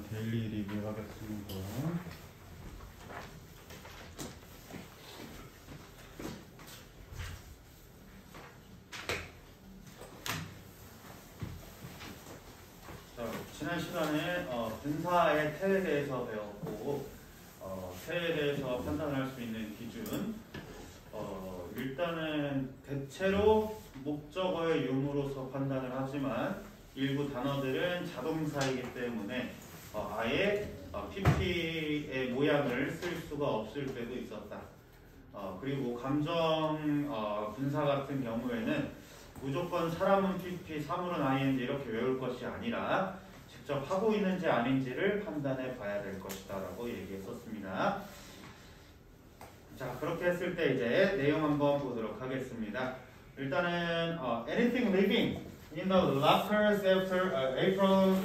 데일리 리뷰하겠습니다. 지난 시간에 분사의 태에 대해서 배웠고 태에 대해서 판단할 수 있는 기준 일단은 대체로 목적어의 유무로서 판단을 하지만 일부 단어들은 자동사이기 때문에 아예 PP의 모양을 쓸 수가 없을 때도 있었다. 그리고 감정 분사 같은 경우에는 무조건 사람은 PP, 사물은 ING 이렇게 외울 것이 아니라 직접 하고 있는지 아닌지를 판단해 봐야 될 것이다 라고 얘기했었습니다. 자, 그렇게 했을 때 이제 내용 한번 보도록 하겠습니다. 일단은 anything living in the lockers after April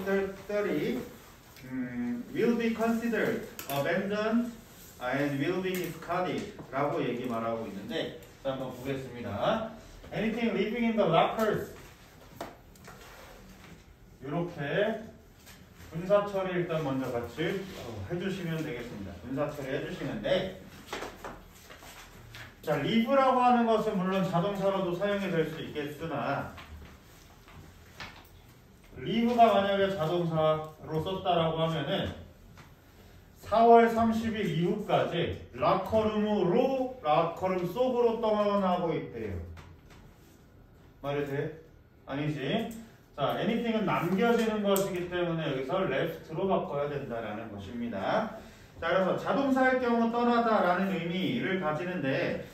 30 will be considered abandoned and will be discarded 라고 얘기 말하고 있는데 자, 한번 보겠습니다. Anything living in the lockers 이렇게 분사 처리 일단 먼저 같이 해주시면 되겠습니다. 분사 처리 해주시는데 자, live라고 하는 것은 물론 자동사로도 사용이 될 수 있겠으나 live가 만약에 자동사로 썼다라고 하면은 4월 30일 이후까지 라커룸으로 라커룸 속으로 떠나고 있대요. 말이 돼? 아니지. 자, anything은 남겨지는 것이기 때문에 여기서 left로 바꿔야 된다라는 것입니다. 자, 그래서 자동사일 경우 떠나다라는 의미를 가지는데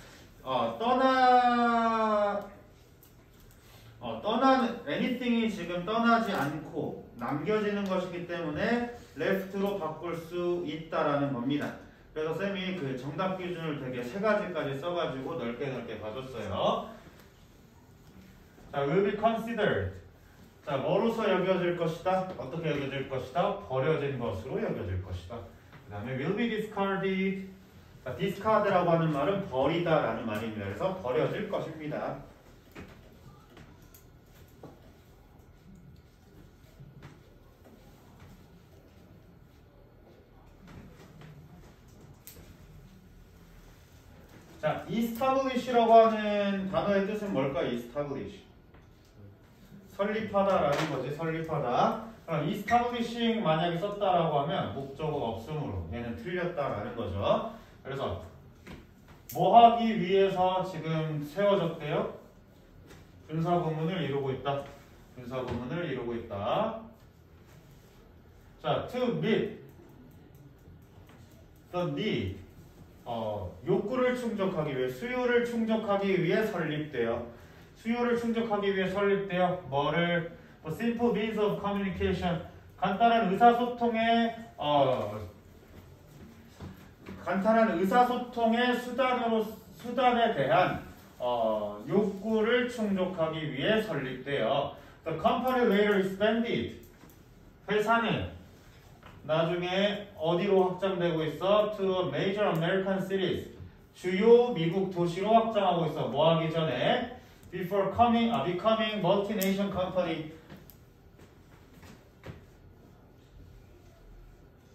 anything이 지금 떠나지 않고 남겨지는 것이기 때문에 left로 바꿀 수 있다라는 겁니다. 그래서 쌤이 그 정답 기준을 되게 3가지까지 써가지고 넓게 봐줬어요. 자, will be considered. 자, 뭐로서 여겨질 것이다? 어떻게 여겨질 것이다? 버려진 것으로 여겨질 것이다. 그 다음에 will be discarded. 자, discard라고 하는 말은 버리다라는 말입니다. 그래서 버려질 것입니다. 자, establish라고 하는 단어의 뜻은 뭘까요? establish. 설립하다라는 거지, 설립하다. 그럼 establishing 만약에 썼다라고 하면 목적어가 없으므로 얘는 틀렸다라는 거죠. 그래서 뭐 하기 위해서 지금 세워졌대요? 분사구문을 이루고 있다. 분사구문을 이루고 있다. 자, to meet the need. 욕구를 충족하기 위해, 수요를 충족하기 위해 설립돼요. 수요를 충족하기 위해 설립돼요. 뭐를? simple means of communication. 간단한 의사소통의 수단에 대한 욕구를 충족하기 위해 설립돼요. The company later expanded. 회사는 나중에 어디로 확장되고 있어? To a major American cities. 주요 미국 도시로 확장하고 있어. 뭐 하기 전에? Before becoming multinational company.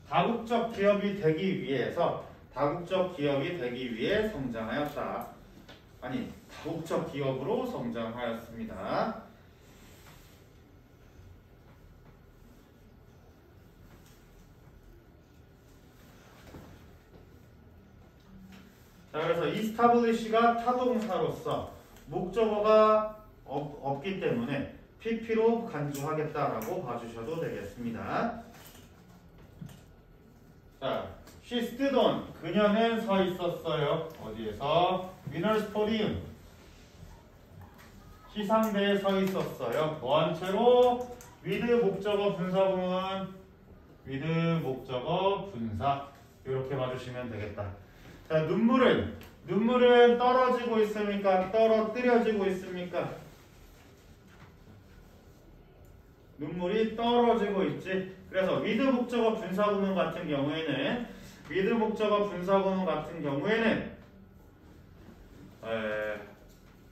다국적 기업이 되기 위해 성장하였다. 아니, 다국적 기업으로 성장하였습니다. 자, 그래서 establish가 타동사로서 목적어가 없기 때문에 PP로 간주하겠다라고 봐주셔도 되겠습니다. 자, she stood on. 그녀는 서 있었어요. 어디에서? Winners Podium. 시상대에 서 있었어요. 뭐한 채로? with 목적어 분사구문. with 목적어 분사. 이렇게 봐주시면 되겠다. 자, 눈물은 떨어지고 있습니까? 떨어뜨려지고 있습니까? 눈물이 떨어지고 있지. 그래서 with 목적어 분사구문 같은 경우에는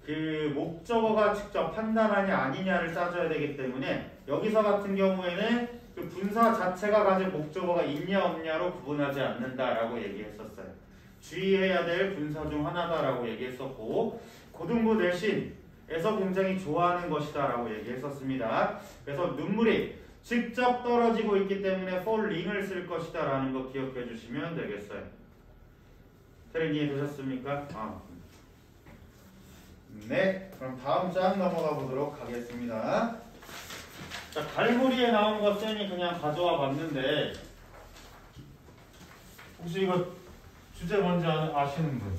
그 목적어가 직접 판단하냐 아니냐를 따져야 되기 때문에 여기서 같은 경우에는 그 분사 자체가 가진 목적어가 있냐 없냐로 구분하지 않는다라고 얘기했었어요. 주의해야 될 분사 중 하나다라고 얘기했었고 고등부 대신에서 굉장히 좋아하는 것이다라고 얘기했었습니다. 그래서 눈물이 직접 떨어지고 있기 때문에 falling을 쓸 것이다라는 거 기억해 주시면 되겠어요. 트렌 이해되셨습니까? 네, 그럼 다음 장 넘어가 보도록 하겠습니다. 자, 갈무리에 나온 거 쌤이 그냥 가져와 봤는데 혹시 이거 주제 뭔지 아시는 분?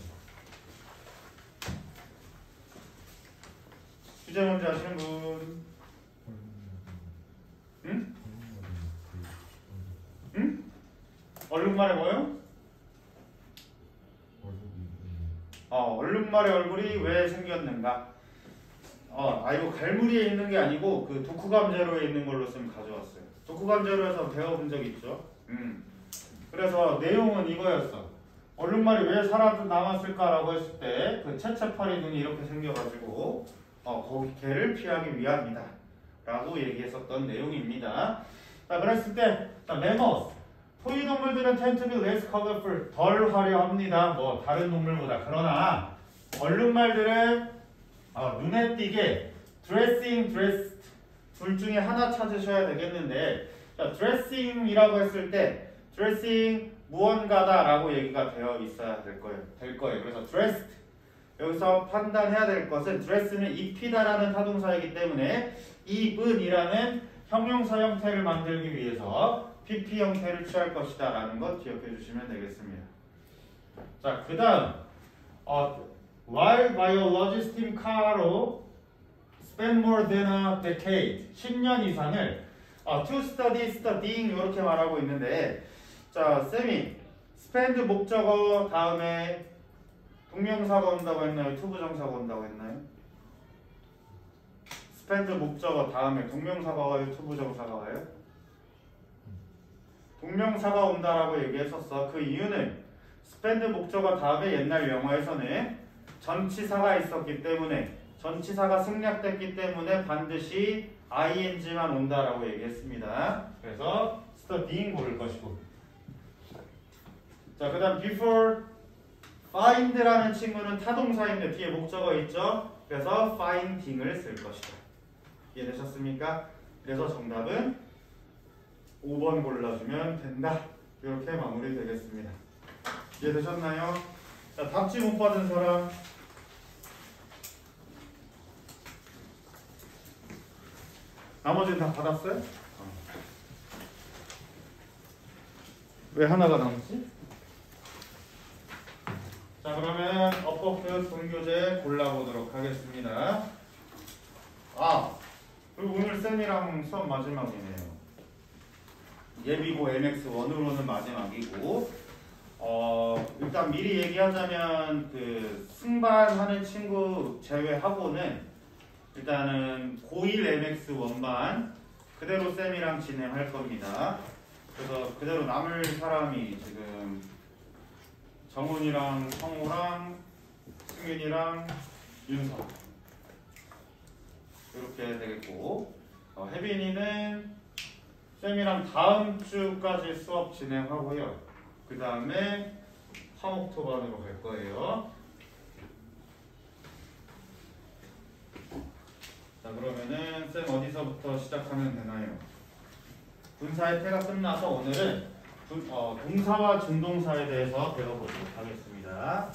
주제 뭔지 아시는 분? 응? 응? 얼룩말에 뭐요? 얼룩말의 얼굴이 왜 생겼는가? 이거 갈무리에 있는 게 아니고 그 독후감 재료에 있는 걸로 쌤 가져왔어요. 독후감 재료에서 배워본 적 있죠? 그래서 내용은 이거였어. 얼룩말이 왜 살아남았을까라고 했을 때 그 채채파리 눈이 이렇게 생겨가지고 거기 개를 피하기 위함이다 라고 얘기했었던 내용입니다. 자, 그랬을 때 mammals 포유동물들은 tend to be less colorful 덜 화려합니다. 뭐 다른 동물보다. 그러나 얼룩말들은 눈에 띄게 dressing, dressed 둘 중에 하나 찾으셔야 되겠는데 자, dressing이라고 했을 때 dressing 무언가다 라고 얘기가 되어 있어야 될 거예요. 그래서 dressed 여기서 판단해야 될 것은 dress는 입히다라는 타동사이기 때문에 입은이라는 형용사 형태를 만들기 위해서 PP 형태를 취할 것이다 라는 것 기억해 주시면 되겠습니다. 자, 그 다음 While biologists Tim Caro spent more than a decade 10년 이상을 to study, studying 이렇게 말하고 있는데 자, 쌤이 spend 목적어 다음에 동명사가 온다고 했나요? 투부정사가 온다고 했나요? spend 목적어 다음에 동명사가 와요? 투부정사가 와요? 동명사가 온다라고 얘기했었어. 그 이유는 spend 목적어 다음에 옛날 영어에서는 전치사가 있었기 때문에 전치사가 생략됐기 때문에 반드시 ing만 온다라고 얘기했습니다. 그래서 studying 고를 것이고 자, 그 다음 before find라는 친구는 타동사인데 뒤에 목적어 있죠? 그래서 finding을 쓸 것이다. 이해되셨습니까? 그래서 정답은 5번 골라주면 된다. 이렇게 마무리 되겠습니다. 이해되셨나요? 자, 답지 못 받은 사람 나머지는 다 받았어요? 왜 하나가 남지? 자, 그러면 업버크 본교재 골라보도록 하겠습니다. 그리고 오늘 쌤이랑 수업 마지막이네요. 예비고 MX1으로는 마지막이고 일단 미리 얘기하자면 그 승반하는 친구 제외하고는 일단은 고1 MX1반 그대로 쌤이랑 진행할 겁니다. 그래서 그대로 남을 사람이 지금 정훈이랑 성우랑 승윤이랑 윤석 이렇게 되겠고 혜빈이는 쌤이랑 다음 주까지 수업 진행하고요. 그 다음에 화목토반으로 갈 거예요. 자, 그러면은 쌤 어디서부터 시작하면 되나요? 분사의 태가 끝나서 오늘은 동사와 준동사에 대해서 배워보도록 하겠습니다.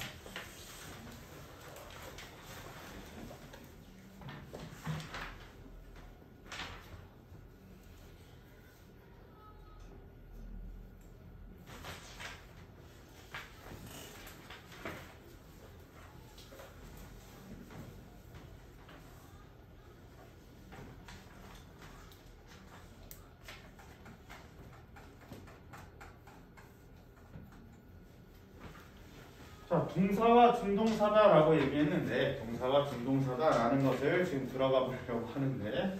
자, 동사와 준동사다라고 얘기했는데 동사와 준동사다라는 것을 지금 들어가 보려고 하는데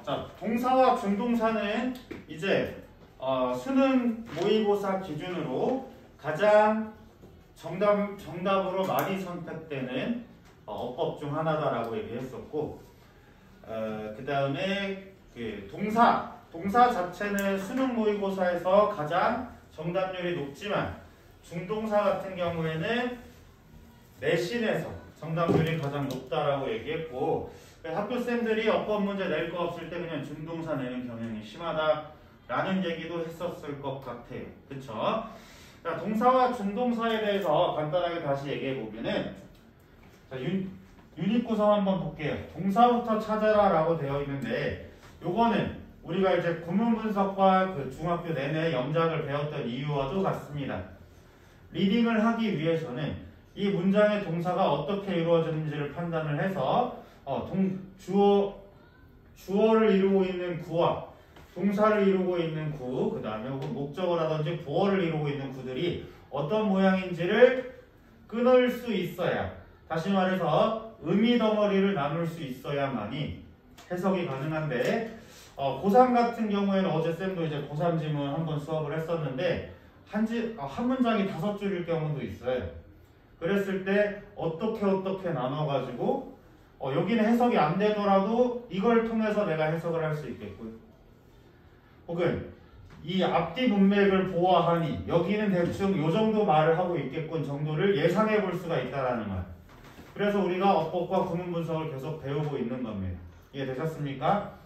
자, 동사와 준동사는 이제 수능 모의고사 기준으로 가장 정답으로 많이 선택되는 어법 중 하나다라고 얘기했었고 그 다음에 그 동사 자체는 수능 모의고사에서 가장 정답률이 높지만 중동사 같은 경우에는 내신에서 정답률이 가장 높다라고 얘기했고, 학교쌤들이 어법 문제 낼 거 없을 때 그냥 중동사 내는 경향이 심하다라는 얘기도 했었을 것 같아요. 그쵸? 자, 동사와 중동사에 대해서 간단하게 다시 얘기해 보면은, 자, 유닛 구성 한번 볼게요. 동사부터 찾아라 라고 되어 있는데, 요거는 우리가 이제 구문 분석과 그 중학교 내내 영작을 배웠던 이유와도 같습니다. 리딩을 하기 위해서는 이 문장의 동사가 어떻게 이루어졌는지를 판단을 해서 주어를 이루고 있는 구와 동사를 이루고 있는 구, 그 다음에 혹은 목적어라든지 보어를 이루고 있는 구들이 어떤 모양인지를 끊을 수 있어야, 다시 말해서 의미 덩어리를 나눌 수 있어야만이 해석이 가능한데, 고3 같은 경우에는 어제 쌤도 이제 고3 지문 한번 수업을 했었는데 한 문장이 5줄일 경우도 있어요. 그랬을 때 어떻게 나눠가지고 여기는 해석이 안 되더라도 이걸 통해서 내가 해석을 할 수 있겠고요. 혹은 이 앞뒤 문맥을 보아하니 여기는 대충 요 정도 말을 하고 있겠군 정도를 예상해 볼 수가 있다라는 말. 그래서 우리가 어법과 구문 분석을 계속 배우고 있는 겁니다. 이해되셨습니까?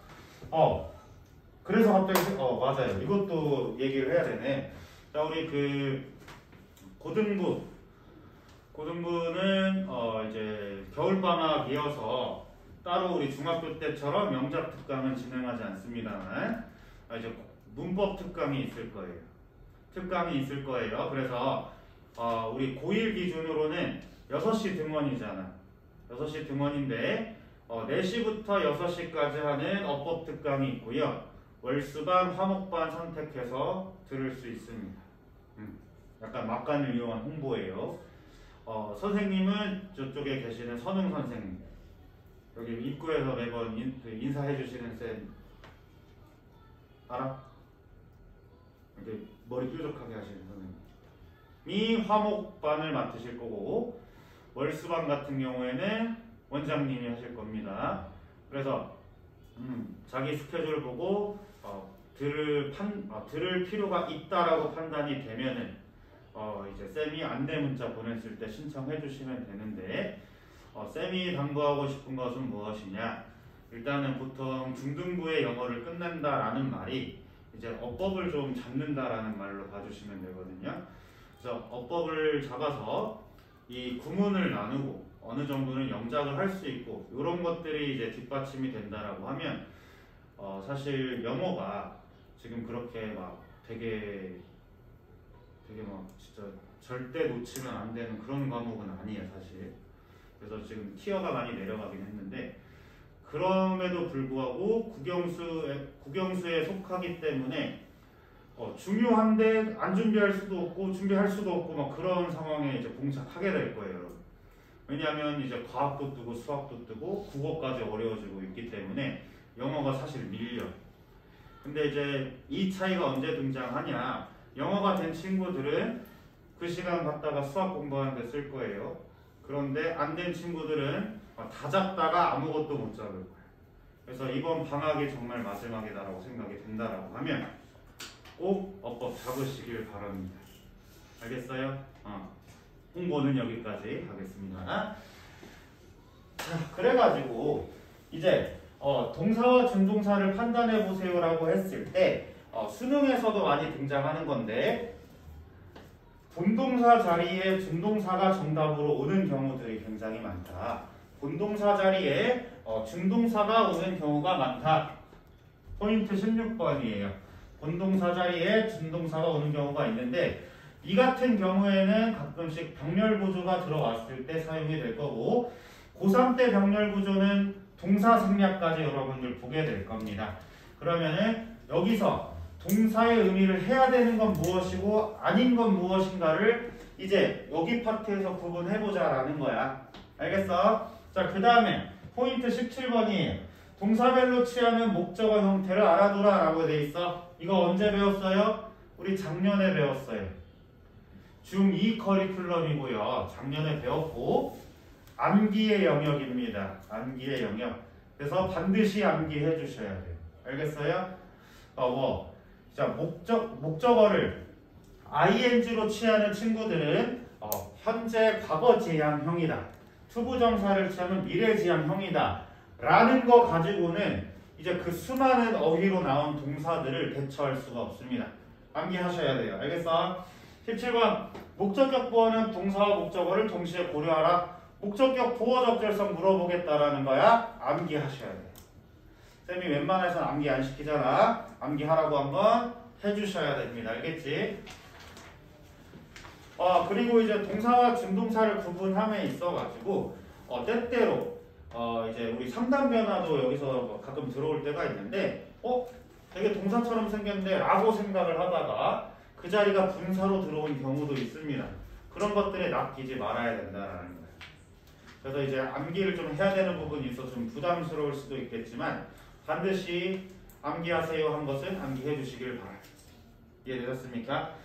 그래서 갑자기 맞아요. 이것도 얘기를 해야 되네. 자, 우리 그 고등부는 이제 겨울방학이어서 따로 우리 중학교 때처럼 명작 특강은 진행하지 않습니다만 이제 문법 특강이 있을 거예요. 그래서 우리 고1 기준으로는 6시 등원이잖아. 6시 등원인데 4시부터 6시까지 하는 어법 특강이 있고요. 월수반, 화목반 선택해서 들을 수 있습니다. 약간 막간을 이용한 홍보예요. 선생님은 저쪽에 계시는 선웅 선생님, 여기 입구에서 매번 인사해 주시는 쌤 알아? 이렇게 머리 뾰족하게 하시는 선생님이 화목반을 맡으실 거고, 월수반 같은 경우에는 원장님이 하실 겁니다. 그래서 자기 스케줄 보고 들을 필요가 있다라고 판단이 되면은 이제 쌤이 안내 문자 보냈을 때 신청해 주시면 되는데, 쌤이 당부하고 싶은 것은 무엇이냐? 일단은 보통 중등부의 영어를 끝낸다라는 말이 이제 어법을 좀 잡는다라는 말로 봐주시면 되거든요. 그래서 어법을 잡아서 이 구문을 나누고 어느 정도는 영작을 할 수 있고 이런 것들이 이제 뒷받침이 된다라고 하면 사실 영어가 지금 그렇게 막 되게 막 진짜 절대 놓치면 안 되는 그런 과목은 아니에요, 사실. 그래서 지금 티어가 많이 내려가긴 했는데, 그럼에도 불구하고 국영수에 속하기 때문에 중요한데 안 준비할 수도 없고 준비할 수도 없고 막 그런 상황에 이제 봉착하게 될 거예요, 여러분. 왜냐하면 이제 과학도 뜨고 수학도 뜨고 국어까지 어려워지고 있기 때문에 영어가 사실 밀려. 근데 이제 이 차이가 언제 등장하냐? 영어가 된 친구들은 그 시간 갖다가 수학 공부하는 데 쓸 거예요. 그런데 안 된 친구들은 다 잡다가 아무것도 못 잡을 거예요. 그래서 이번 방학이 정말 마지막이다라고 생각이 된다라고 하면 꼭 어법 잡으시길 바랍니다. 알겠어요? 홍보는 여기까지 하겠습니다. 자, 그래가지고 이제 동사와 준동사를 판단해 보세요라고 했을 때 수능에서도 많이 등장하는 건데, 본동사 자리에 준동사가 정답으로 오는 경우들이 굉장히 많다. 본동사 자리에 준동사가 오는 경우가 많다. 포인트 16번이에요. 본동사 자리에 준동사가 오는 경우가 있는데, 이 같은 경우에는 가끔씩 병렬구조가 들어왔을 때 사용이 될 거고, 고3 때 병렬구조는 동사 생략까지 여러분들 보게 될 겁니다. 그러면은 여기서 동사의 의미를 해야 되는 건 무엇이고 아닌 건 무엇인가를 이제 여기 파트에서 구분해보자 라는 거야. 알겠어? 자, 그 다음에 포인트 17번이에요. 동사별로 취하는 목적어 형태를 알아두라 라고 돼 있어. 이거 언제 배웠어요? 우리 작년에 배웠어요. 중2 커리큘럼이고요. 작년에 배웠고 암기의 영역입니다. 암기의 영역. 그래서 반드시 암기해 주셔야 돼요. 알겠어요? 자, 목적어를 ing로 취하는 친구들은 현재 과거 지향형이다. 투부정사를 취하면 미래 지향형이다. 라는 거 가지고는 이제 그 수많은 어휘로 나온 동사들을 대처할 수가 없습니다. 암기하셔야 돼요. 알겠어? 17번 목적격 보어는 동사와 목적어를 동시에 고려하라. 목적격 보어 적절성 물어보겠다라는 거야. 암기하셔야 돼요. 쌤이 웬만해선 암기 안 시키잖아. 암기하라고 한번 해주셔야 됩니다. 알겠지? 그리고 이제 동사와 준동사를 구분함에 있어가지고 때때로 이제 우리 상담 변화도 여기서 가끔 들어올 때가 있는데 되게 동사처럼 생겼는데 라고 생각을 하다가 그 자리가 분사로 들어온 경우도 있습니다. 그런 것들에 낚이지 말아야 된다는 거예요. 그래서 이제 암기를 좀 해야 되는 부분이 있어서 좀 부담스러울 수도 있겠지만 반드시 암기하세요 한 것은 암기해 주시길 바라요. 이해되셨습니까?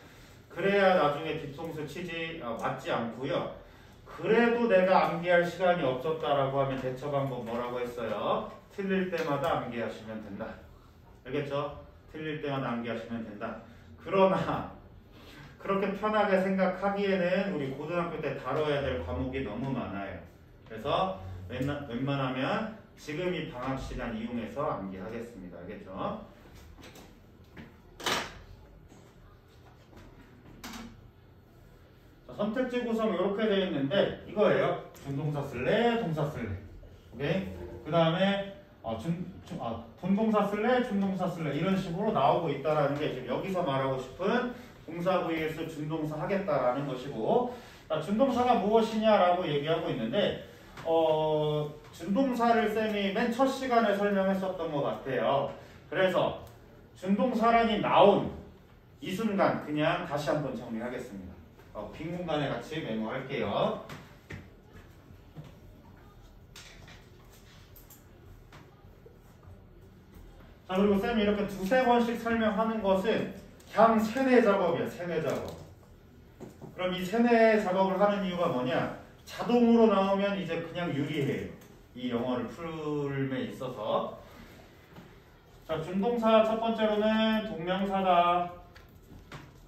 그래야 나중에 뒤통수 치지 맞지 않고요. 그래도 내가 암기할 시간이 없었다라고 하면 대처 방법 뭐라고 했어요? 틀릴 때마다 암기하시면 된다. 알겠죠? 틀릴 때마다 암기하시면 된다. 그러나 그렇게 편하게 생각하기에는 우리 고등학교 때 다뤄야 될 과목이 너무 많아요. 그래서 웬만하면 지금 이 방학 시간 이용해서 암기하겠습니다. 알겠죠? 자, 선택지 구성 이렇게 되어 있는데 이거예요. 준동사 쓸래, 동사 쓸래. 오케이? 그 다음에 본동사 쓸래, 준동사 쓸래 이런 식으로 나오고 있다라는 게 지금 여기서 말하고 싶은 동사 vs 준동사 하겠다라는 것이고, 준동사가 무엇이냐라고 얘기하고 있는데 준동사를 쌤이 맨 첫 시간에 설명했었던 것 같아요. 그래서 준동사란이 나온 이 순간 그냥 다시 한번 정리하겠습니다. 빈 공간에 같이 메모할게요. 자, 그리고 쌤이 이렇게 두세 번씩 설명하는 것은 그냥 세뇌 작업이야. 세뇌 작업. 그럼 이 세뇌 작업을 하는 이유가 뭐냐? 자동으로 나오면 이제 그냥 유리해요. 이 영어를 풀에 있어서. 자, 준동사 첫 번째로는 동명사다.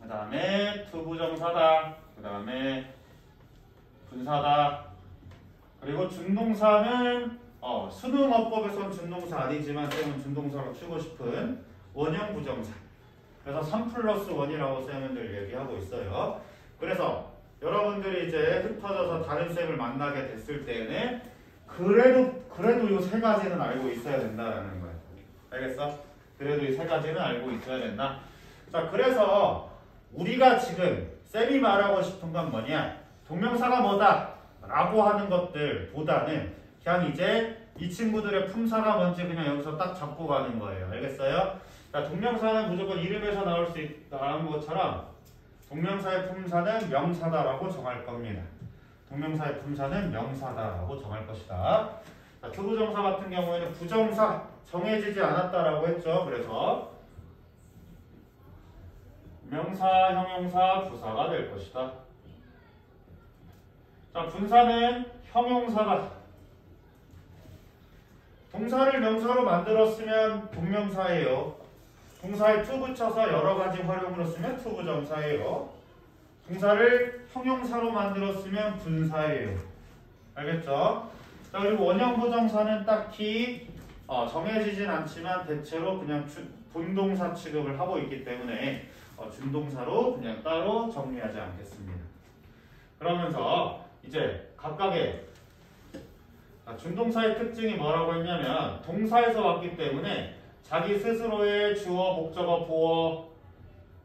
그 다음에 투부정사다. 그 다음에 분사다. 그리고 준동사는 수능어법에서는 준동사 아니지만 쌤은 준동사로 치고 싶은 원형 부정사. 그래서 3+1이라고 쌤들 얘기하고 있어요. 그래서 여러분들이 이제 흩어져서 다른 쌤을 만나게 됐을 때는 그래도 이 세 가지는 알고 있어야 된다라는 거예요. 알겠어? 그래도 이 세 가지는 알고 있어야 된다. 자, 그래서 우리가 지금 쌤이 말하고 싶은 건 뭐냐? 동명사가 뭐다? 라고 하는 것들보다는 그냥 이제 이 친구들의 품사가 뭔지 그냥 여기서 딱 잡고 가는 거예요. 알겠어요? 자, 동명사는 무조건 이름에서 나올 수 있다는 것처럼 동명사의 품사는 명사다라고 정할 겁니다. 동명사의 품사는 명사다라고 정할 것이다. 자, 투부정사 같은 경우에는 부정사 정해지지 않았다라고 했죠. 그래서 명사, 형용사, 부사가 될 것이다. 자, 분사는 형용사다. 동사를 명사로 만들었으면 동명사예요. 동사에 to 붙여서 여러 가지 활용으로 쓰면 투부정사예요. 동사를 형용사로 만들었으면 분사예요. 알겠죠? 자, 그리고 원형 부정사는 딱히 정해지진 않지만 대체로 그냥 본동사 취급을 하고 있기 때문에 준동사로 그냥 따로 정리하지 않겠습니다. 그러면서 이제 각각의 준동사의 특징이 뭐라고 했냐면 동사에서 왔기 때문에 자기 스스로의 주어, 목적어, 보어,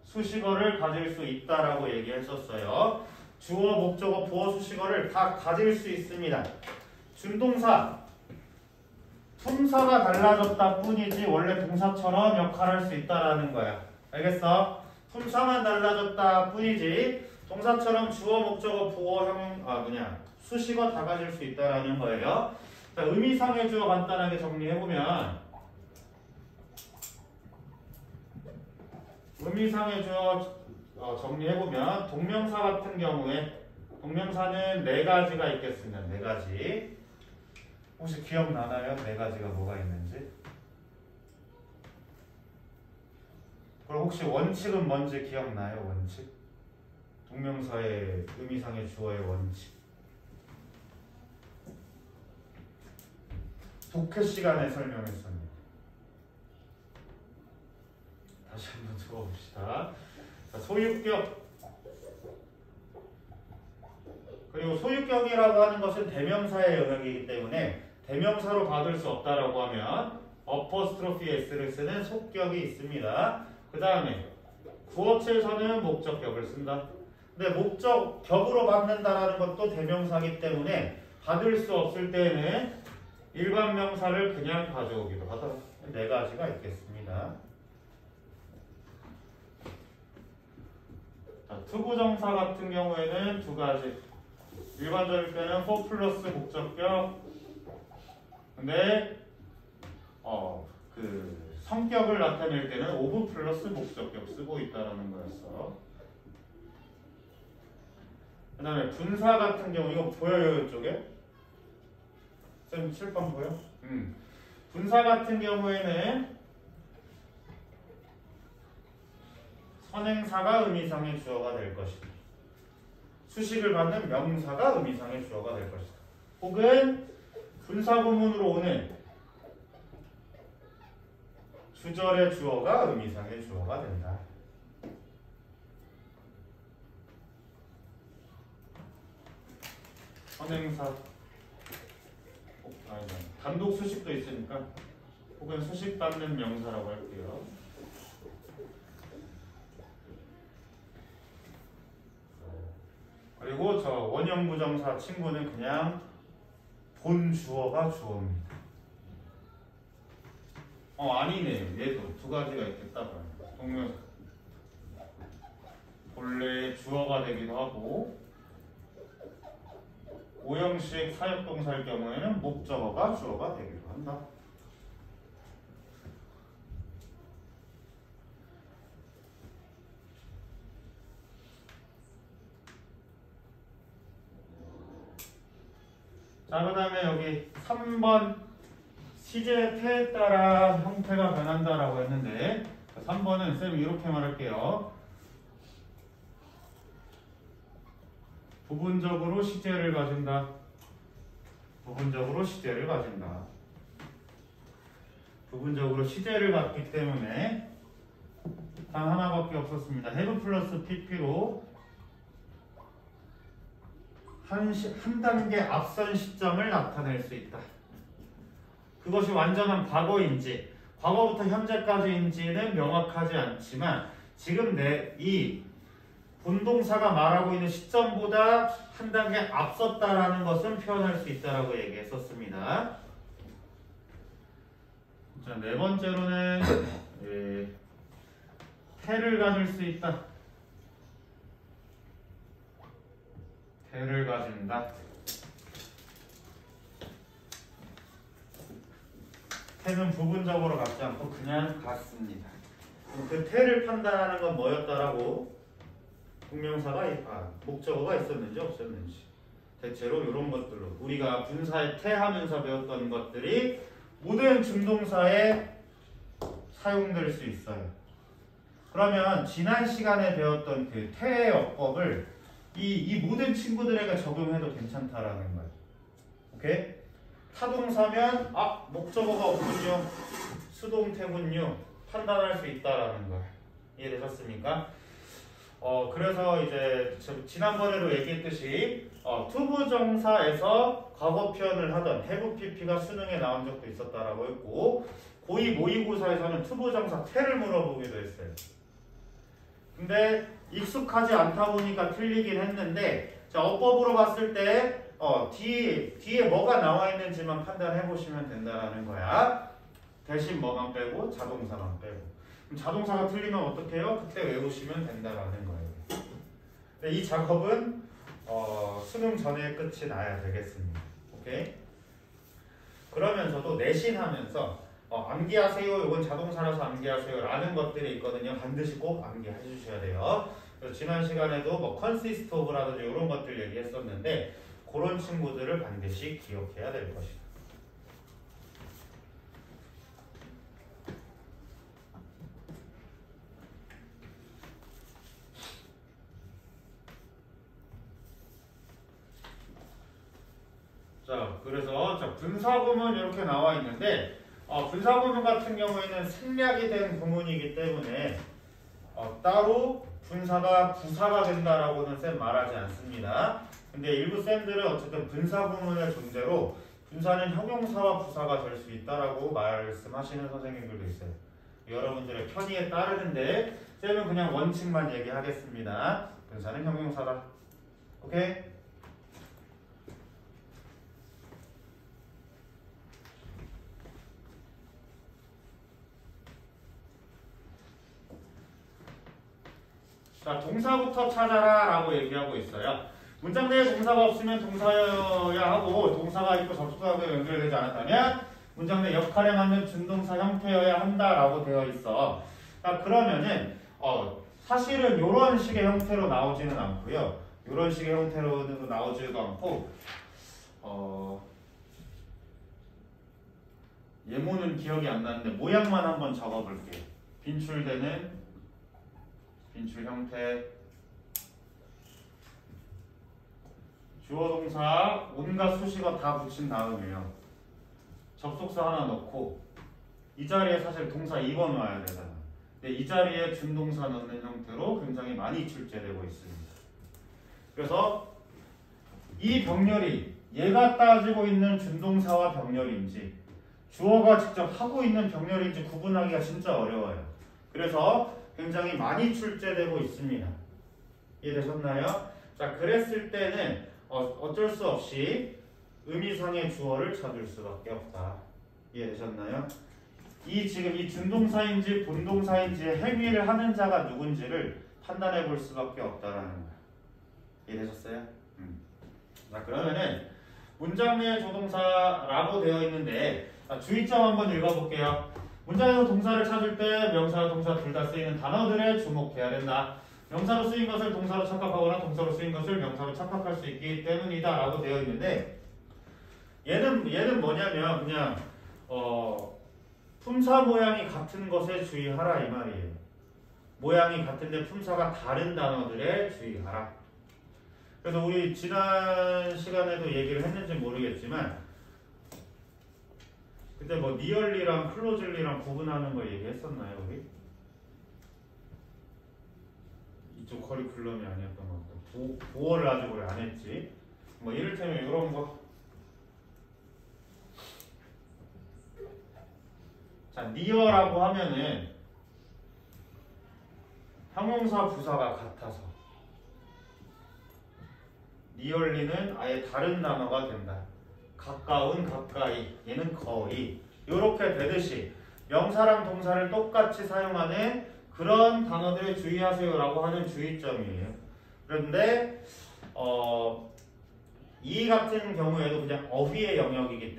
수식어를 가질 수 있다라고 얘기했었어요. 주어, 목적어, 보어, 수식어를 다 가질 수 있습니다. 준동사, 품사가 달라졌다 뿐이지 원래 동사처럼 역할할 수 있다라는 거야. 알겠어? 품사만 달라졌다 뿐이지 동사처럼 주어, 목적어, 보어, 수식어 다 가질 수 있다라는 거예요. 자, 의미상의 주어 간단하게 정리해보면 의미상의 주어 정리해보면 동명사 같은 경우에 동명사는 네 가지가 있겠습니다. 네 가지. 혹시 기억나나요? 네 가지가 뭐가 있는지? 그럼 혹시 원칙은 뭔지 기억나요? 원칙? 동명사의 의미상의 주어의 원칙. 독해 시간에 설명했었는데 다시 한번 들어봅시다. 자, 소유격. 그리고 소유격이라고 하는 것은 대명사의 영역이기 때문에 대명사로 받을 수 없다라고 하면 어퍼스트로피 s를 쓰는 속격이 있습니다. 그 다음에 구어체에서는 목적격을 쓴다. 근데 목적격으로 받는다라는 것도 대명사이기 때문에 받을 수 없을 때에는 일반 명사를 그냥 가져오기도 하다. 네 가지가 있겠습니다. 자, 투부정사 같은 경우에는 두 가지. 일반적일 때는 for 플러스 목적격. 근데 그 성격을 나타낼 때는 of 플러스 목적격 쓰고 있다라는 거였어. 그 다음에 분사 같은 경우 이거 보여요 이쪽에? 쌤 칠판 보여? 분사 같은 경우에는 선행사가 의미상의 주어가 될 것이다. 수식을 받는 명사가 의미상의 주어가 될 것이다. 혹은 분사 구문으로 오는 주절의 주어가 의미상의 주어가 된다. 선행사 단독 수식도 있으니까 혹은 수식 받는 명사라고 할게요. 그리고 저 원형부정사 친구는 그냥 본 주어가 주어입니다. 아니네. 얘도 두 가지가 있겠다. 동명사 본래 주어가 되기도 하고 오형식 사역동사일 경우에는 목적어가 주어가 되기도 한다. 자, 그 다음에 여기 3번 시제 태에 따라 형태가 변한다라고 했는데 3번은 쌤이 이렇게 말할게요. 부분적으로 시제를 가진다. 부분적으로 시제를 가진다. 부분적으로 시제를 갖기 때문에 단 하나밖에 없었습니다. have 플러스 pp로 한 단계 앞선 시점을 나타낼 수 있다. 그것이 완전한 과거인지 과거부터 현재까지인지는 명확하지 않지만 지금 이 본동사가 말하고 있는 시점보다 한 단계 앞섰다라는 것은 표현할 수 있다라고 얘기했었습니다. 자, 네 번째로는 태를 가질 수 있다. 태를 가진다. 태는 부분적으로 갖지 않고 그냥 갖습니다. 그 태를 판단하는 건 뭐였다라고? 목적어가 있었는지 없었는지. 대체로 이런 것들로 우리가 분사에 태하면서 배웠던 것들이 모든 중동사에 사용될 수 있어요. 그러면 지난 시간에 배웠던 그 태의 어법을 이 모든 친구들에게 적용해도 괜찮다라는 거예요. 오케이? 타동사면 목적어가 없군요. 수동태군요. 판단할 수 있다라는 거. 이해되셨습니까? 그래서 이제 지난번에도 얘기했듯이 투부정사에서 과거 표현을 하던 have pp가 수능에 나온 적도 있었다라고 했고 고2 모의고사에서는 투부정사 태를 물어보기도 했어요. 근데 익숙하지 않다 보니까 틀리긴 했는데 자, 어법으로 봤을 때 뒤에 뭐가 나와 있는지만 판단해 보시면 된다라는 거야. 대신 뭐만 빼고 자동사만 빼고. 그럼 자동사가 틀리면 어떻게 해요? 그때 외우시면 된다라는 거예요. 근데 이 작업은 수능 전에 끝이 나야 되겠습니다. 오케이? 그러면서도 내신하면서 암기하세요. 이건 자동사라서 암기하세요. 라는 것들이 있거든요. 반드시 꼭 암기해 주셔야 돼요. 그래서 지난 시간에도 뭐 consist of라든지 이런 것들 얘기했었는데 그런 친구들을 반드시 기억해야 될 것이다. 그래서 분사구문 이렇게 나와 있는데 분사구문 같은 경우에는 생략이 된 구문이기 때문에 따로 분사가 부사가 된다라고는 쌤 말하지 않습니다. 근데 일부 쌤들은 어쨌든 분사구문의 존재로 분사는 형용사와 부사가 될 수 있다라고 말씀하시는 선생님들도 있어요. 여러분들의 편의에 따르는데 쌤은 그냥 원칙만 얘기하겠습니다. 분사는 형용사다. 오케이? 자, 동사부터 찾아라 라고 얘기하고 있어요. 문장 내에 동사가 없으면 동사여야 하고 동사가 있고 접속사하고 연결되지 않았다면 문장 내 역할에 맞는 준동사 형태여야 한다라고 되어 있어. 자, 그러면은 사실은 이런 식의 형태로 나오지는 않고요. 이런 식의 형태로 나오지도 않고 예문은 기억이 안 나는데 모양만 한번 적어볼게요. 빈출되는 빈출 형태 주어 동사 온갖 수식어 다 붙인 다음에요. 접속사 하나 넣고 이 자리에 사실 동사 2번 와야 되잖아. 근데 이 자리에 준동사 넣는 형태로 굉장히 많이 출제되고 있습니다. 그래서 이 병렬이 얘가 따지고 있는 준동사와 병렬인지 주어가 직접 하고 있는 병렬인지 구분하기가 진짜 어려워요. 그래서 굉장히 많이 출제되고 있습니다. 이해되셨나요? 자, 그랬을 때는 어쩔 수 없이 의미상의 주어를 찾을 수밖에 없다. 이해되셨나요? 지금 이 준동사인지 본동사인지의 행위를 하는 자가 누군지를 판단해 볼 수밖에 없다라는 거야. 이해되셨어요? 자, 그러면은 문장 내에 조동사라고 되어 있는데 주의점 한번 읽어볼게요. 문장에서 동사를 찾을 때 명사와 동사 둘 다 쓰이는 단어들에 주목해야 된다. 명사로 쓰인 것을 동사로 착각하거나 동사로 쓰인 것을 명사로 착각할 수 있기 때문이다 라고 되어 있는데 얘는 뭐냐면 그냥 품사 모양이 같은 것에 주의하라 이 말이에요. 모양이 같은데 품사가 다른 단어들에 주의하라. 그래서 우리 지난 시간에도 얘기를 했는지 모르겠지만 그때 뭐 니얼리랑 클로즐리랑 구분하는 거 얘기했었나요 우리? 이쪽 커리큘럼이 아니었던 것 같고 보어를 아직 우리 안 했지. 뭐 이를테면 이런 거. 자, 니어라고 하면은 형용사 부사가 같아서 니얼리는 아예 다른 단어가 된다. 가까운, 가까이, 얘는 거의 이렇게 되듯이 명사랑 동사를 똑같이 사용하는 그런 단어들에 주의하세요라고 하는 주의점이에요. 그런데 이 같은 경우에도 그냥 어휘의 영역이기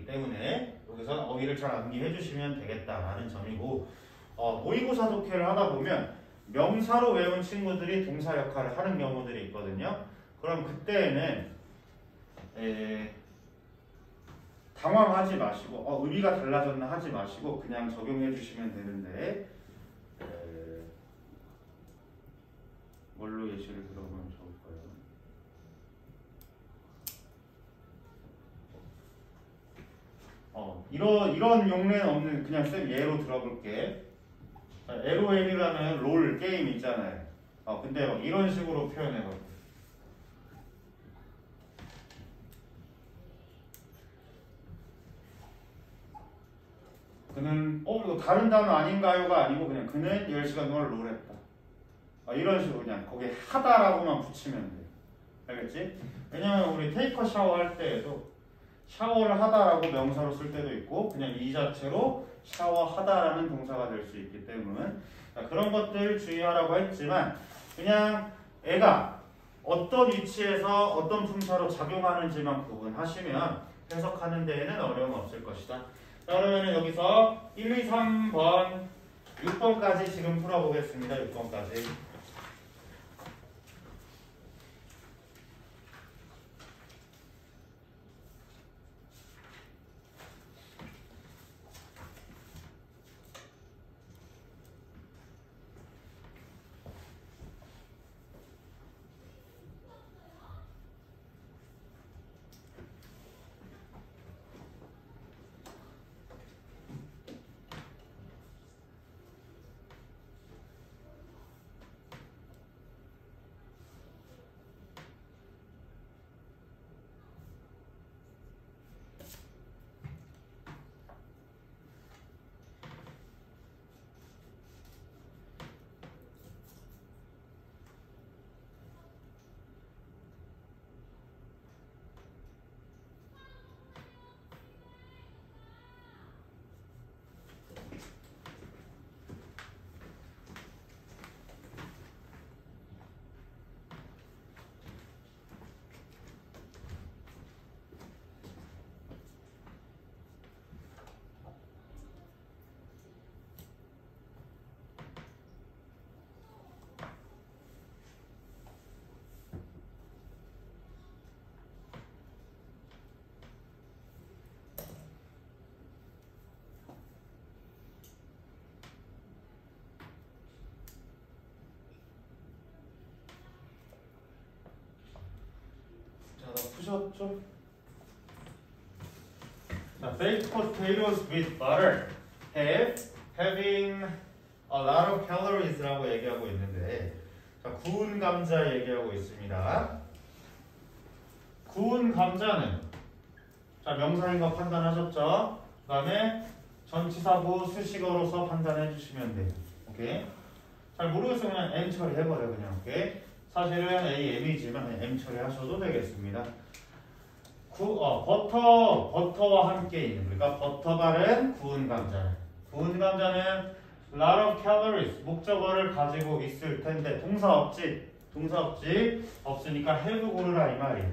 때문에 여기서는 어휘를 잘 암기해 주시면 되겠다라는 점이고 모의고사 독해를 하다 보면 명사로 외운 친구들이 동사 역할을 하는 경우들이 있거든요. 그럼 그때에는 당황하지 마시고 의미가 달라졌나 하지 마시고 그냥 적용해 주시면 되는데 뭘로 예시를 들어보면 좋을까요? 이런 용례는 없는 그냥 쌤 예로 들어볼게. LOL이라는 롤 게임 있잖아요. 근데 막 이런 식으로 표현해요. 그는 이거 다른 단어 아닌가요가 아니고 그냥 그는 10시간 동안 롤했다. 이런 식으로 그냥 거기에 하다라고만 붙이면 돼. 알겠지? 왜냐면 우리 테이커 샤워 할 때에도 샤워를 하다라고 명사로 쓸 때도 있고 그냥 이 자체로 샤워하다라는 동사가 될 수 있기 때문에 그런 것들 주의하라고 했지만 그냥 애가 어떤 위치에서 어떤 품사로 작용하는지만 구분하시면 해석하는 데에는 어려움 없을 것이다. 자, 그러면 여기서 1, 2, 3번 6번까지 지금 풀어보겠습니다. 6번까지. 쉬웠죠? 자, baked potatoes with butter having a lot of calories라고 얘기하고 있는데, 자, 구운 감자 얘기하고 있습니다. 구운 감자는, 자, 명사인 거 판단하셨죠? 그 다음에 전치사구 수식어로서 판단해 주시면 돼요. 오케이? 잘 모르겠으면 그냥 M 처리해버려, 그냥. 오케이? 사실은 AM이지만 그냥 M 처리하셔도 되겠습니다. 버터와 함께 있는, 그러니까 버터 바른 구운 감자. 구운 감자는 lot of calories, 목적어를 가지고 있을 텐데, 동사 없지? 없으니까 have 고르라 이 말이에요.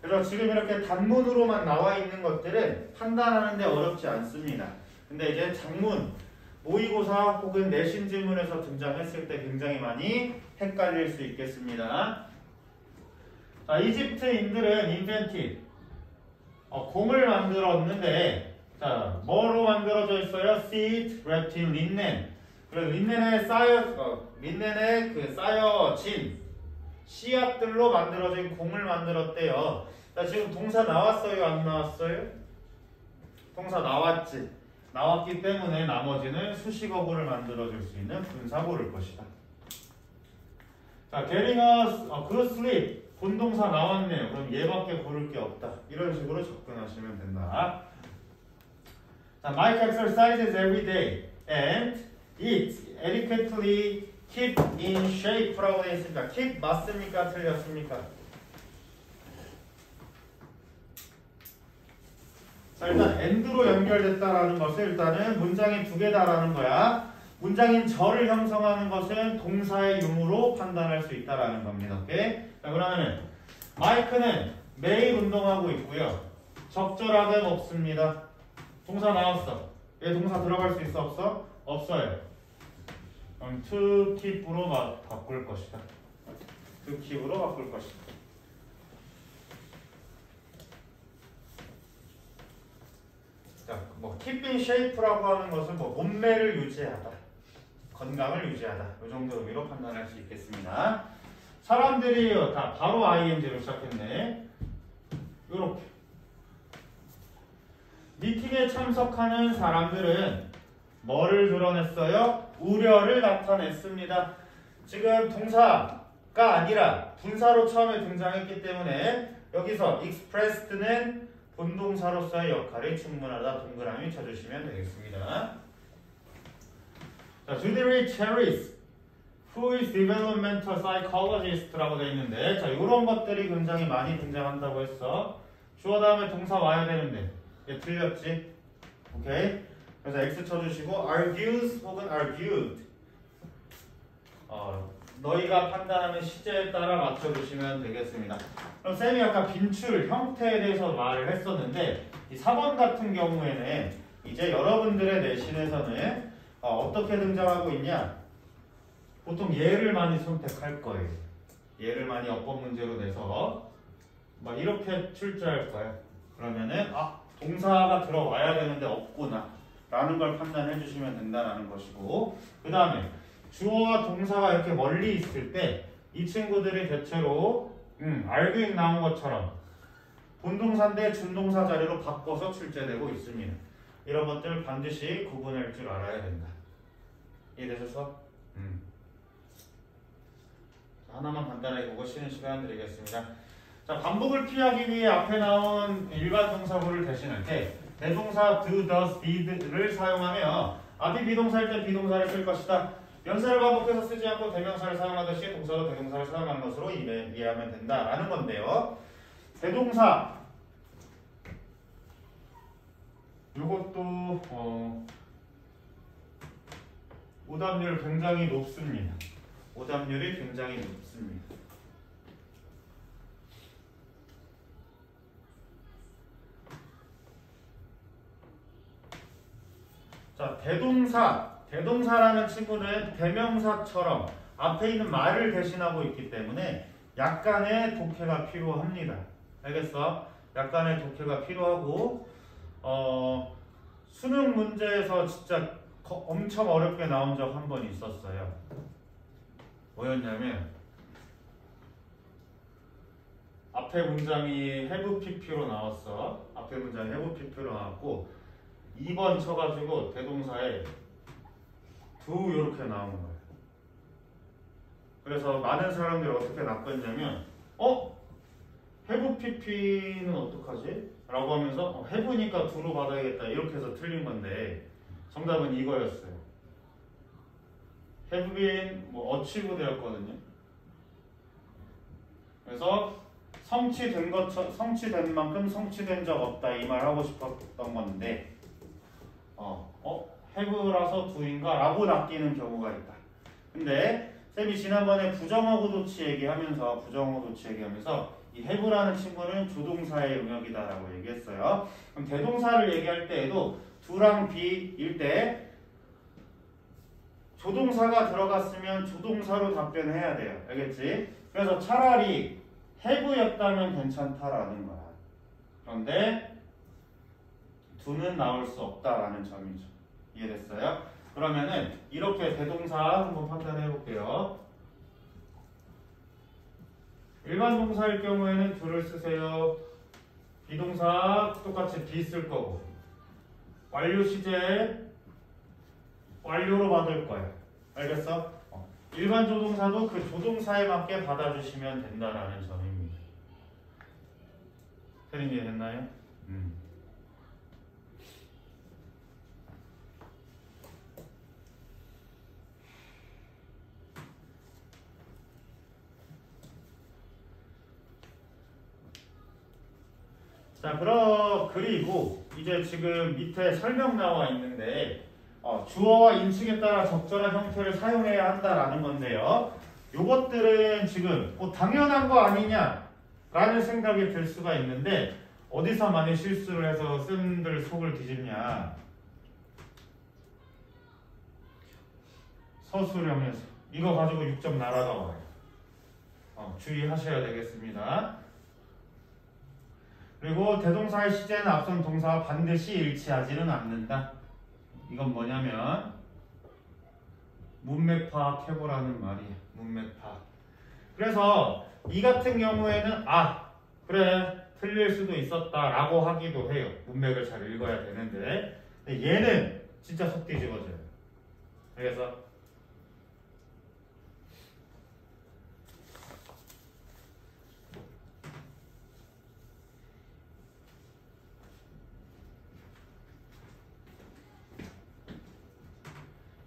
그래서 지금 이렇게 단문으로만 나와 있는 것들은 판단하는데 어렵지 않습니다. 근데 이제 장문, 모의고사 혹은 내신 지문에서 등장했을 때 굉장히 많이 헷갈릴 수 있겠습니다. 자, 이집트인들은 invented, 공을 만들었는데, 자, 뭐로 만들어져 있어요? seed wrapped in linen. 그래서 린넨에 쌓여진 씨앗들로 만들어진 공을 만들었대요. 자, 지금 동사 나왔어요? 안 나왔어요? 동사 나왔지. 나왔기 때문에 나머지는 수식어구를 만들어줄 수 있는 분사구를 것이다. 자, getting a good sleep. 본동사 나왔네요. 그럼 얘밖에 고를 게 없다. 이런 식으로 접근하시면 된다. 자, Mike exercises every day and eats adequately, keep in shape라고 되어 있습니다. keep 맞습니까? 틀렸습니까? 자, 일단 and로 연결됐다라는 것은 일단은 문장이 두 개다라는 거야. 문장인 저를 형성하는 것은 동사의 유무로 판단할 수 있다라는 겁니다. 오케이? 자, 그러면은 마이크는 매일 운동하고 있고요. 적절하게 먹습니다. 동사 나왔어. 얘 동사 들어갈 수 있어? 없어? 없어요. 그럼 to keep으로 바꿀 것이다. to keep으로 바꿀 것이다. 자, 뭐 keep in shape라고 하는 것은 뭐 몸매를 유지하다, 건강을 유지하다, 이 정도 의미로 판단할 수 있겠습니다. 사람들이 다 바로 ing로 시작했네. 요렇게 미팅에 참석하는 사람들은 뭐를 드러냈어요? 우려를 나타냈습니다. 지금 동사가 아니라 분사로 처음에 등장했기 때문에 여기서 expressed는 본동사로서의 역할이 충분하다. 동그라미 쳐주시면 되겠습니다. 자, Judy Cherries, who is developmental psychologist라고 되어 있는데, 자, 이런 것들이 굉장히 많이 등장한다고 했어. 주어 다음에 동사 와야 되는데 얘 틀렸지? 오케이? 그래서 X 쳐주시고 argues 혹은 argued, 너희가 판단하는 시제에 따라 맞춰주시면 되겠습니다. 그럼 쌤이 아까 빈출 형태에 대해서 말을 했었는데, 이 4번 같은 경우에는 이제 여러분들의 내신에서는 어떻게 등장하고 있냐? 보통 얘를 많이 선택할 거예요. 얘를 많이 어법 문제로 내서 막 이렇게 출제할 거예요. 그러면은 동사가 들어와야 되는데 없구나 라는 걸 판단해 주시면 된다는 것이고, 그 다음에 주어와 동사가 이렇게 멀리 있을 때 이 친구들이 대체로 arguing 나온 것처럼 본동사인데 준동사 자리로 바꿔서 출제되고 있습니다. 이런 것들 반드시 구분할 줄 알아야 된다. 이해되셔서? 하나만 간단하게 보고 쉬는 시간 드리겠습니다. 자, 반복을 피하기 위해 앞에 나온 일반 동사구를 대신할 때 대동사 do, does, did를 사용하며 앞이 비동사일 때 비동사를 쓸 것이다. 연사를 반복해서 쓰지 않고 대명사를 사용하듯이 동사도 대동사를 사용하는 것으로 이해하면 된다라는 건데요. 대동사 이것도 오답률 굉장히 높습니다. 오답률이 굉장히 높습니다. 자, 대동사라는 친구는 대명사처럼 앞에 있는 말을 대신하고 있기 때문에 약간의 독해가 필요합니다. 알겠어? 약간의 독해가 필요하고, 수능 문제에서 진짜 엄청 어렵게 나온 적 한 번 있었어요. 뭐였냐면 앞에 문장이 have pp로 나왔어. 앞에 문장이 have pp로 나왔고 2번 쳐가지고 대동사에 do 이렇게 나온 거예요. 그래서 많은 사람들이 어떻게 낚았냐면 have pp는 어떡하지? 라고 하면서 have니까 do로 받아야겠다 이렇게 해서 틀린 건데 정답은 이거였어요. have been achieve 되었거든요. 그래서 성취된 만큼 성취된 적 없다 이 말 하고 싶었던 건데 have라서 do인가? 라고 낚이는 경우가 있다. 근데 쌤이 지난번에 부정어구 도치 얘기하면서 이 have라는 친구는 조동사의 영역이다라고 얘기했어요. 그럼 대동사를 얘기할 때에도 do랑 be일 때 조동사가 들어갔으면 조동사로 답변해야 돼요. 알겠지? 그래서 차라리 have였다면 괜찮다라는 거야. 그런데 do는 나올 수 없다라는 점이죠. 이해됐어요? 그러면은 이렇게 대동사 한번 판단해 볼게요. 일반 동사일 경우에는 do를 쓰세요. 비동사 똑같이 be 쓸 거고 완료 시제 완료로 받을 거예요. 알겠어? 일반 조동사도 그 조동사에 맞게 받아주시면 된다라는 점입니다. 틀린 게 됐나요? 자, 그리고 이제 지금 밑에 설명 나와 있는데 주어와 인칭에 따라 적절한 형태를 사용해야 한다라는 건데요. 요것들은 지금 당연한 거 아니냐라는 생각이 들 수가 있는데 어디서 많이 실수를 해서 쌤들 속을 뒤집냐. 서술형에서 이거 가지고 6점 날아가와요. 주의하셔야 되겠습니다. 그리고 대동사의 시제는 앞선 동사와 반드시 일치하지는 않는다. 이건 뭐냐면 문맥 파악해보라는 말이에요. 문맥 파악. 그래서 이 같은 경우에는 그래 틀릴 수도 있었다 라고 하기도 해요. 문맥을 잘 읽어야 되는데 얘는 진짜 속 뒤집어져요. 그래서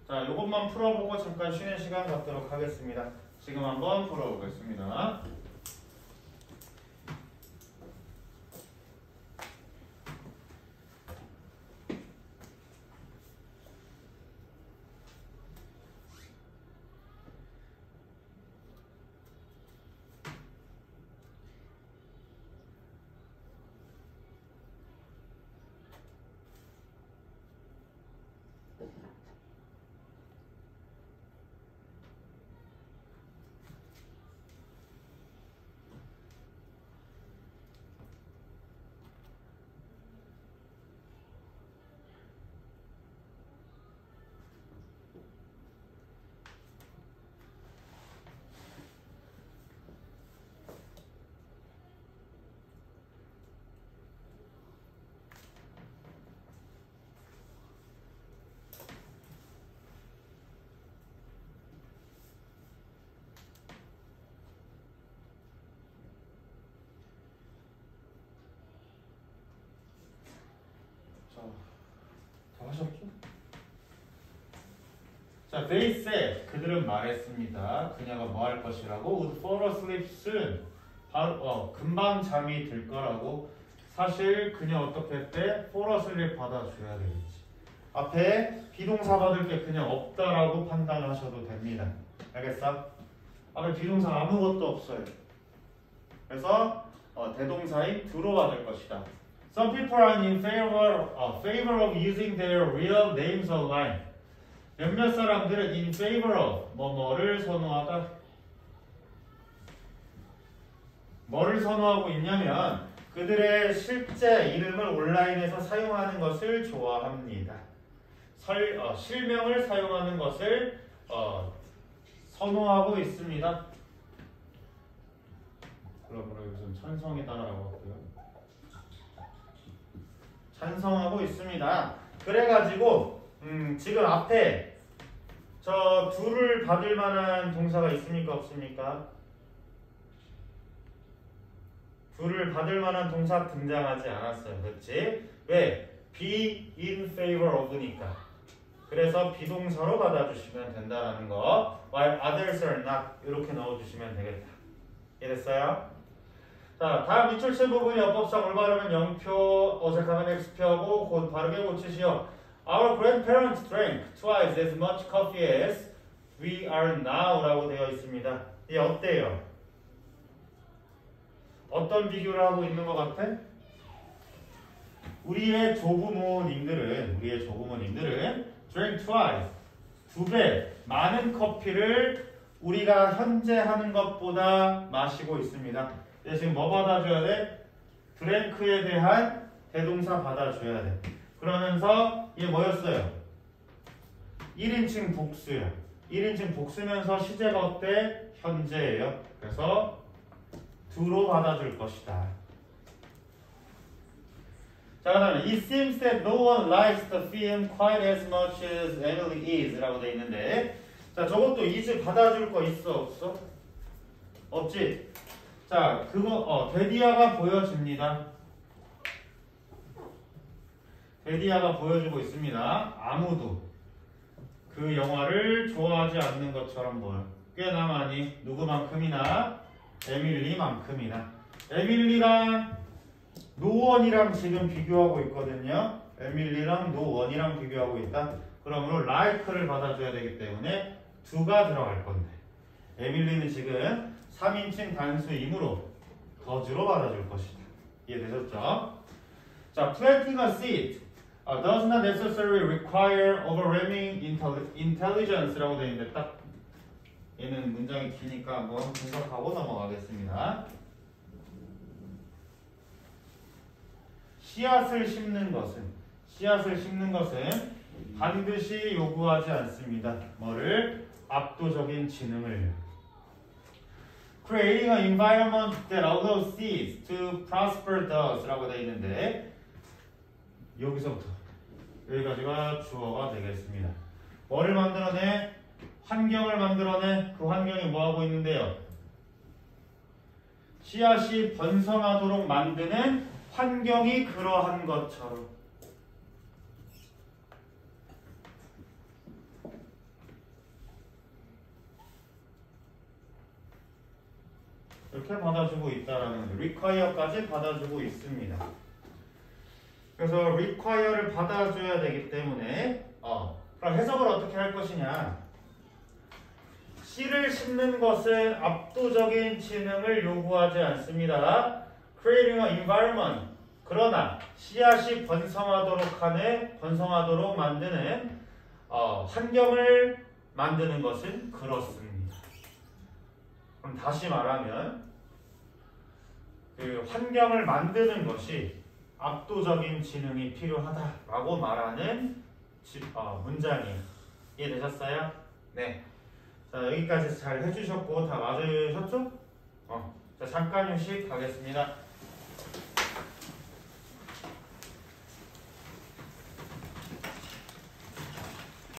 자, 요것만 풀어보고 잠깐 쉬는 시간 갖도록 하겠습니다. 지금 한번 풀어보겠습니다. 다 하셨죠? 자, they said 그들은 말했습니다. 그녀가 뭐 할 것이라고? would fall asleep soon. 바로 금방 잠이 들 거라고. 사실 그녀 어떻게 했대? fall asleep 받아줘야 되겠지. 앞에 비동사 받을 게 그냥 없다라고 판단하셔도 됩니다. 알겠어? 앞에 비동사 아무것도 없어요. 그래서 대동사인 do로 받을 것이다. Some people are in favor of using their real names online. 몇몇 사람들은 in favor of 뭐를 선호하다. 뭐를 선호하고 있냐면 그들의 실제 이름을 온라인에서 사용하는 것을 좋아합니다. 실명을 사용하는 것을 선호하고 있습니다. 그러므로 여기서 찬성이다라고 할게요. 찬성하고 있습니다. 그래가지고 지금 앞에 저 둘을 받을 만한 동사가 있습니까? 없습니까? 둘을 받을 만한 동사 등장하지 않았어요. 그렇지? 왜? be in favor of니까. 그래서 비동사로 받아주시면 된다라는 거. while others are not 이렇게 넣어주시면 되겠다. 이해됐어요? 자, 다음 미출체 부분이 어법상 올바르면 0표, 어색하면 X표하고 곧 바르게 고치시오. Our grandparents drank twice as much coffee as we are now 라고 되어 있습니다. 이게 어때요? 어떤 비교를 하고 있는 것 같아? 우리의 조부모님들은 drank twice 2배 많은 커피를 우리가 현재 하는 것보다 마시고 있습니다. 근데 지금 뭐 받아줘야 돼? drink에 대한 대동사 받아줘야 돼. 그러면서 이게 뭐였어요? 1인칭 복수야. 1인칭 복수면서 시제가 어때? 현재예요. 그래서 do로 받아줄 것이다. 자, 그 다음에 It seems that no one likes the film quite as much as Emily is 라고 돼 있는데, 자, 저것도 is 받아줄 거 있어 없어? 없지? 자, 그거 데디아가 보여집니다. 데디아가 보여주고 있습니다. 아무도 그 영화를 좋아하지 않는 것처럼 보여. 꽤나 많이. 누구만큼이나? 에밀리만큼이나. 에밀리랑 노원이랑 지금 비교하고 있거든요. 에밀리랑 노원이랑 비교하고 있다. 그러므로 like를 받아줘야 되기 때문에 do가 들어갈 건데, 에밀리는 지금 3인칭 단수이므로 does로 받아줄 것이다. 이해되셨죠? 자, planting a seed does not necessarily require overwhelming intelligence라고 되어 있는데, 딱 얘는 문장이 기니까 한번 분석하고 넘어가겠습니다. 씨앗을 심는 것은 반드시 요구하지 않습니다. 뭐를? 압도적인 지능을. Creating an environment that allows seeds to prosper does 라고 되어 있는데, 여기서부터 여기까지가 주어가 되겠습니다. 뭐를 만들어내? 환경을 만들어내. 그 환경이 뭐하고 있는데요? 씨앗이 번성하도록 만드는 환경이 그러한 것처럼. 이렇게 받아주고 있다라는 거죠. require까지 받아주고 있습니다. 그래서 require를 받아줘야 되기 때문에 그럼 해석을 어떻게 할 것이냐? 씨를 심는 것은 압도적인 지능을 요구하지 않습니다. Creating an environment. 그러나 씨앗이 번성하도록 만드는 환경을 만드는 것은 그렇습니다. 그럼 다시 말하면 그 환경을 만드는 것이 압도적인 지능이 필요하다라고 말하는 문장이에요. 이해되셨어요? 네. 자, 여기까지 잘 해주셨고 다 맞으셨죠? 자, 잠깐 휴식 가겠습니다.